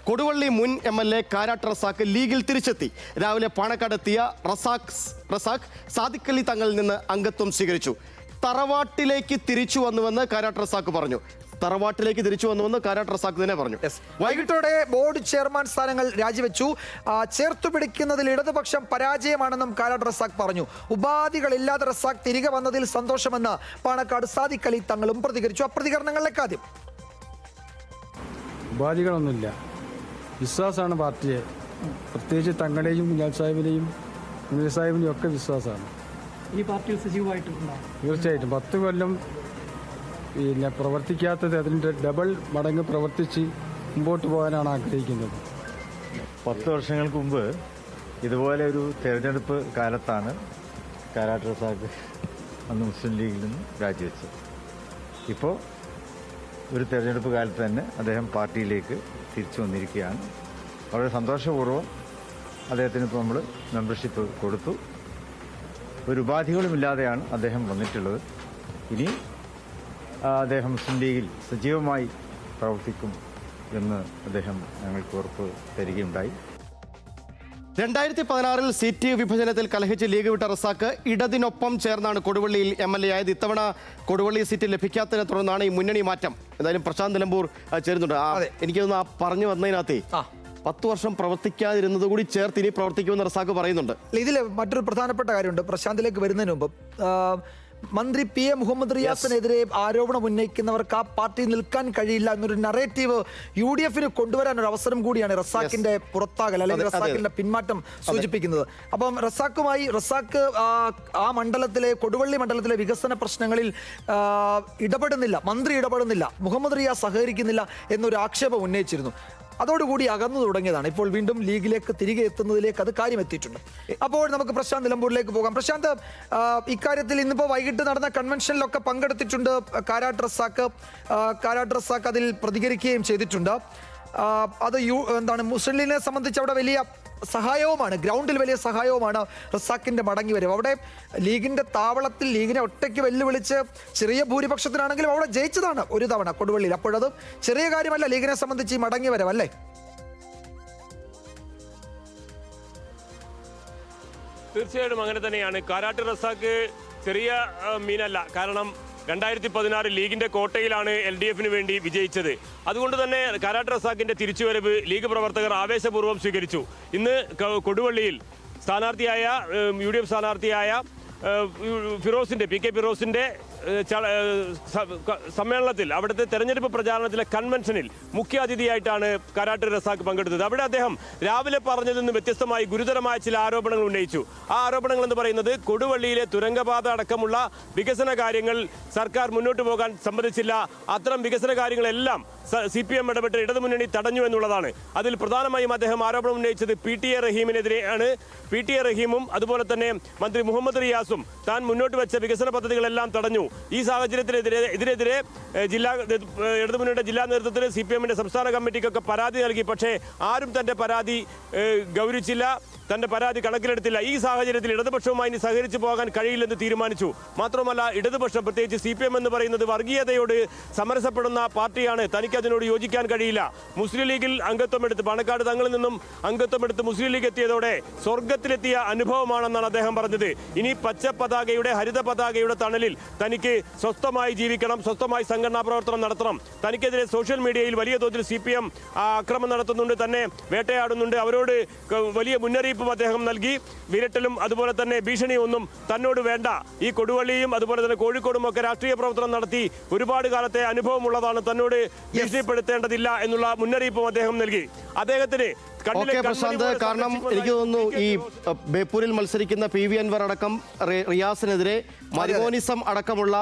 കൊടുവള്ളി മുൻ MLA കാരാട്ട് റസാഖ് ലീഗിൽ തിരിച്ചെത്തി. രാവിലെ പാണക്കാടെത്തിയ റസാഖ് സാദിഖ് അലി തങ്ങളിൽ നിന്ന് അംഗത്വം സ്വീകരിച്ചു. തറവാട്ടിലേക്ക് തിരിച്ചു വന്നുവെന്ന് കാരാട്ട് റസാഖ് പറഞ്ഞു. തറവാട്ടിലേക്ക് തിരിച്ചു വന്നുവെന്ന് കാരാട്ട് റസാഖ് തന്നെ പറഞ്ഞു. വൈകിട്ടോടെ ബോർഡ് ചെയർമാൻ സ്ഥാനങ്ങൾ രാജിവെച്ചു. ചേർത്തുപിടിക്കുന്നതിൽ ഇടതുപക്ഷം പരാജയമാണെന്നും കാരാട്ട് റസാഖ് പറഞ്ഞു. ഉപാധികളില്ലാതെ റസാഖ് തിരികെ വന്നതിൽ സന്തോഷമെന്ന് പാണക്കാട് സാദിഖ് അലി തങ്ങളും പ്രതികരിച്ചു. ആ പ്രതികരണങ്ങളിലേക്ക് ആദ്യം. ഉപാധികളൊന്നുമില്ല, വിശ്വാസമാണ് പാർട്ടിയെ, പ്രത്യേകിച്ച് തങ്ങളുടെയും കുഞ്ഞാൽ സാഹിബിനെയും മുനീർ സാഹിബിനെയും ഒക്കെ വിശ്വാസമാണ്. ഈ പാർട്ടിയിൽ സജീവമായിട്ടുണ്ടാവും. തീർച്ചയായിട്ടും 10 കൊല്ലം പ്രവർത്തിക്കാത്തത് അതിൻ്റെ ഡബിൾ മടങ്ങ് പ്രവർത്തിച്ച് മുമ്പോട്ട് പോകാനാണ് ആഗ്രഹിക്കുന്നത്. 10 വർഷങ്ങൾക്ക് മുമ്പ് ഇതുപോലെ ഒരു തെരഞ്ഞെടുപ്പ് കാലത്താണ് കാരാട്ട് റസാഖ് അന്ന് മുസ്ലിം ലീഗിൽ നിന്ന് രാജിവെച്ചത്. ഇപ്പോൾ ഒരു തെരഞ്ഞെടുപ്പ് കാലത്ത് തന്നെ അദ്ദേഹം പാർട്ടിയിലേക്ക് തിരിച്ചു വന്നിരിക്കുകയാണ്. വളരെ സന്തോഷപൂർവ്വം അദ്ദേഹത്തിന് ഇപ്പോൾ നമ്മൾ മെമ്പർഷിപ്പ് കൊടുത്തു. ഒരു ഉപാധികളുമില്ലാതെയാണ് അദ്ദേഹം വന്നിട്ടുള്ളത്. ഇനി അദ്ദേഹം മുസ്ലിം ലീഗിൽ സജീവമായി പ്രവർത്തിക്കും എന്ന് അദ്ദേഹം ഞങ്ങൾക്ക് ഉറപ്പ് തരികയുണ്ടായി. 2016 സീറ്റ് വിഭജനത്തിൽ കലഹിച്ച് ലീഗ് വിട്ട റസാഖ് ഇടതിനൊപ്പം ചേർന്നാണ് കൊടുവള്ളിയിൽ MLA ആയത്. ഇത്തവണ കൊടുവള്ളി സീറ്റ് ലഭിക്കാത്തതിനെ തുടർന്നാണ് ഈ മുന്നണി മാറ്റം. എന്തായാലും പ്രശാന്ത് നിലമ്പൂർ ചേരുന്നുണ്ട്. എനിക്ക് തോന്നുന്നു ആ പറഞ്ഞു വന്നതിനകത്തേ 10 വർഷം പ്രവർത്തിക്കാതിരുന്നത് കൂടി ചേർത്ത് ഇനി പ്രവർത്തിക്കുമെന്ന് റസാഖ് പറയുന്നുണ്ട്. ഇതിൽ മറ്റൊരു പ്രധാനപ്പെട്ട കാര്യമുണ്ട്. പ്രശാന്തിലേക്ക് വരുന്നതിന് മുമ്പ് മന്ത്രി PA മുഹമ്മദ് റിയാസിനെതിരെ ആരോപണം ഉന്നയിക്കുന്നവർക്ക് ആ പാർട്ടി നിൽക്കാൻ കഴിയില്ല എന്നൊരു നറേറ്റീവ് UDF-ന് കൊണ്ടുവരാൻ ഒരു അവസരം കൂടിയാണ് റസാഖിന്റെ പുറത്താകൽ അല്ലെങ്കിൽ റസാഖിന്റെ പിന്മാറ്റം സൂചിപ്പിക്കുന്നത്. അപ്പം റസാഖ് ആ മണ്ഡലത്തിലെ കൊടുവള്ളി മണ്ഡലത്തിലെ വികസന പ്രശ്നങ്ങളിൽ ഇടപെടുന്നില്ല, മന്ത്രി ഇടപെടുന്നില്ല, മുഹമ്മദ് റിയാസ് സഹകരിക്കുന്നില്ല എന്നൊരു ആക്ഷേപം ഉന്നയിച്ചിരുന്നു. അതോടുകൂടി അകന്നു തുടങ്ങിയതാണ്. ഇപ്പോൾ വീണ്ടും ലീഗിലേക്ക് തിരികെ എത്തുന്നതിലേക്ക് അത് കാര്യമെത്തിയിട്ടുണ്ട്. അപ്പോൾ നമുക്ക് പ്രശാന്ത് നിലമ്പൂരിലേക്ക് പോകാം. പ്രശാന്ത്, ഇക്കാര്യത്തിൽ ഇന്നിപ്പോൾ വൈകിട്ട് നടന്ന കൺവെൻഷനിലൊക്കെ പങ്കെടുത്തിട്ടുണ്ട് കാരാട്ട് റസാഖ് അതിൽ പ്രതികരിക്കുകയും ചെയ്തിട്ടുണ്ട്. അത് മുസ്ലിം ലീഗിനെ സംബന്ധിച്ച് അവിടെ വലിയ സഹായവുമാണ്, ഗ്രൗണ്ടിൽ വലിയ സഹായവുമാണ് റസാഖിന്റെ മടങ്ങി വരവ്. അവിടെ ലീഗിന്റെ താവളത്തിൽ ലീഗിനെ ഒറ്റയ്ക്ക് വെല്ലുവിളിച്ച് ചെറിയ ഭൂരിപക്ഷത്തിനാണെങ്കിലും അവിടെ ജയിച്ചതാണ് ഒരു തവണ കൊടുവള്ളിയിൽ. അപ്പോഴത് ചെറിയ കാര്യമല്ല ലീഗിനെ സംബന്ധിച്ച് ഈ മടങ്ങി വരവ്, അല്ലേ? തീർച്ചയായിട്ടും അങ്ങനെ തന്നെയാണ്. കാരാട്ട് റസാഖ് ചെറിയ മീനല്ല. കാരണം 2016 ലീഗിന്റെ കോട്ടയിലാണ് LDF-ന് വേണ്ടി വിജയിച്ചത്. അതുകൊണ്ട് തന്നെ കാരാട്ട് റസാഖിന്റെ തിരിച്ചുവരവ് ലീഗ് പ്രവർത്തകർ ആവേശപൂർവ്വം സ്വീകരിച്ചു. ഇന്ന് കൊടുവള്ളിയിൽ സ്ഥാനാർത്ഥിയായ UDF സ്ഥാനാർത്ഥിയായ ഫിറോസിന്റെ PK ഫിറോസിന്റെ സമ്മേളനത്തിൽ, അവിടുത്തെ തെരഞ്ഞെടുപ്പ് പ്രചാരണത്തിലെ കൺവെൻഷനിൽ മുഖ്യാതിഥിയായിട്ടാണ് കാരാട്ട് റസാഖ് പങ്കെടുത്തത്. അവിടെ അദ്ദേഹം രാവിലെ പറഞ്ഞതിൽ നിന്ന് വ്യത്യസ്തമായി ഗുരുതരമായ ചില ആരോപണങ്ങൾ ഉന്നയിച്ചു. ആ ആരോപണങ്ങൾ എന്ന് പറയുന്നത് കൊടുവള്ളിയിലെ തുരങ്കപാത അടക്കമുള്ള വികസന കാര്യങ്ങൾ സർക്കാർ മുന്നോട്ട് പോകാൻ സമ്മതിച്ചില്ല. അത്തരം വികസന കാര്യങ്ങളെല്ലാം CPM ഇടപെട്ട് ഇടതുമുന്നണി തടഞ്ഞു എന്നുള്ളതാണ്. അതിൽ പ്രധാനമായും അദ്ദേഹം ആരോപണം ഉന്നയിച്ചത് PTA റഹീമിനെതിരെയാണ്. PTA റഹീമും അതുപോലെ തന്നെ മന്ത്രി മുഹമ്മദ് റിയാസും താൻ മുന്നോട്ട് വെച്ച വികസന പദ്ധതികളെല്ലാം തടഞ്ഞു. ഈ സാഹചര്യത്തിനെതിരെ ഇടതുമുന്നണിയുടെ ജില്ലാ നേതൃത്വത്തിന് CPM-ന്റെ സംസ്ഥാന കമ്മിറ്റിക്കൊക്കെ പരാതി നൽകി. പക്ഷേ ആരും തന്റെ പരാതി ഗൗരവിച്ചില്ല, തന്റെ പരാതി കണക്കിലെടുത്തില്ല. ഈ സാഹചര്യത്തിൽ ഇടതുപക്ഷവുമായി ഇനി സഹകരിച്ചു പോകാൻ കഴിയില്ലെന്ന് തീരുമാനിച്ചു. മാത്രമല്ല ഇടതുപക്ഷം, പ്രത്യേകിച്ച് CPM എന്ന് പറയുന്നത് വർഗീയതയോട് സമരസപ്പെടുന്ന പാർട്ടിയാണ്. തനിക്ക് അതിനോട് യോജിക്കാൻ കഴിയില്ല. മുസ്ലിം ലീഗിൽ അംഗത്വമെടുത്ത് പാണക്കാട് തങ്ങളിൽ നിന്നും അംഗത്വമെടുത്ത് മുസ്ലിം ലീഗ് എത്തിയതോടെ സ്വർഗത്തിലെത്തിയ അനുഭവമാണെന്നാണ് അദ്ദേഹം പറഞ്ഞത്. ഇനി പച്ച പതാകയുടെ ഹരിത പതാകയുടെ തണലിൽ തനിക്ക് സ്വസ്ഥമായി ജീവിക്കണം, സ്വസ്ഥമായി സംഘടനാ പ്രവർത്തനം നടത്തണം. തനിക്കെതിരെ സോഷ്യൽ മീഡിയയിൽ വലിയ തോതിൽ CPM ആക്രമണം നടത്തുന്നുണ്ട്, തന്നെ വേട്ടയാടുന്നുണ്ട്. അവരോട് വലിയ മുന്നറിയിപ്പും അദ്ദേഹം നൽകി. വിരട്ടലും അതുപോലെ തന്നെ ഭീഷണിയൊന്നും തന്നോട് വേണ്ട. ഈ കൊടുവള്ളിയും അതുപോലെ തന്നെ കോഴിക്കോടും ഒക്കെ രാഷ്ട്രീയ പ്രവർത്തനം നടത്തി ഒരുപാട് കാലത്തെ അനുഭവമുള്ളതാണ്, തന്നോട് ഭീഷണിപ്പെടുത്തേണ്ടതില്ല എന്നുള്ള മുന്നറിയിപ്പും അദ്ദേഹം നൽകി. അദ്ദേഹത്തിന് പ്രശാന്ത്, കാരണം എനിക്ക് തോന്നുന്നു ഈ ബേപ്പൂരിൽ മത്സരിക്കുന്ന PV അൻവർ അടക്കം റിയാസിനെതിരെ മരുമോനിസം അടക്കമുള്ള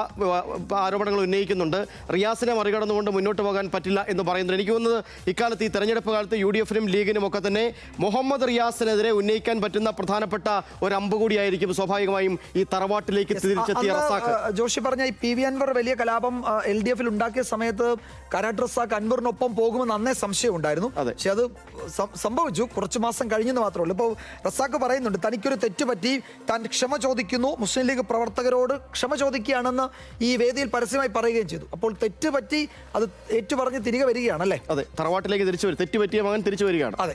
ആരോപണങ്ങൾ ഉന്നയിക്കുന്നുണ്ട്. റിയാസിനെ മറികടന്നുകൊണ്ട് മുന്നോട്ട് പോകാൻ പറ്റില്ല എന്ന് പറയുന്നുണ്ട്. എനിക്ക് തോന്നുന്നത് ഇക്കാലത്ത് ഈ തെരഞ്ഞെടുപ്പ് കാലത്ത് UDF-നും ലീഗിനും ഒക്കെ തന്നെ മുഹമ്മദ് റിയാസിനെതിരെ ഉന്നയിക്കാൻ പറ്റുന്ന പ്രധാനപ്പെട്ട ഒരു അമ്പ് കൂടിയായിരിക്കും സ്വാഭാവികമായും ഈ തറവാട്ടിലേക്ക് തിരിച്ചെത്തിയ റസാഖ്. ജോഷി പറഞ്ഞ ഈ PV അൻവർ വലിയ കലാപം LDF-ൽ ഉണ്ടാക്കിയ സമയത്ത് കാരാട്ട് റസാഖ് അൻവറിനൊപ്പം പോകുമെന്ന് അന്നേ സംശയം ഉണ്ടായിരുന്നു. പക്ഷെ അത് സംഭവിച്ചു, കുറച്ച് മാസം കഴിഞ്ഞെന്ന് മാത്രമേ ഉള്ളൂ. ഇപ്പോൾ റസാഖ് പറയുന്നുണ്ട് തനിക്കൊരു തെറ്റ് പറ്റി, താൻ ക്ഷമ ചോദിക്കുന്നു, മുസ്ലിം ലീഗ് പ്രവർത്തകരോട് ക്ഷമ ചോദിക്കുകയാണെന്ന് ഈ വേദിയിൽ പരസ്യമായി പറയുകയും ചെയ്തു. അപ്പോൾ തെറ്റ് പറ്റി അത് ഏറ്റുപറഞ്ഞ് തിരികെ വരികയാണല്ലേ? അതെ, തറവാട്ടിലേക്ക് തിരിച്ചു വരും. തെറ്റുപറ്റിയ മകൻ തിരിച്ചു വരികയാണ്. അതെ.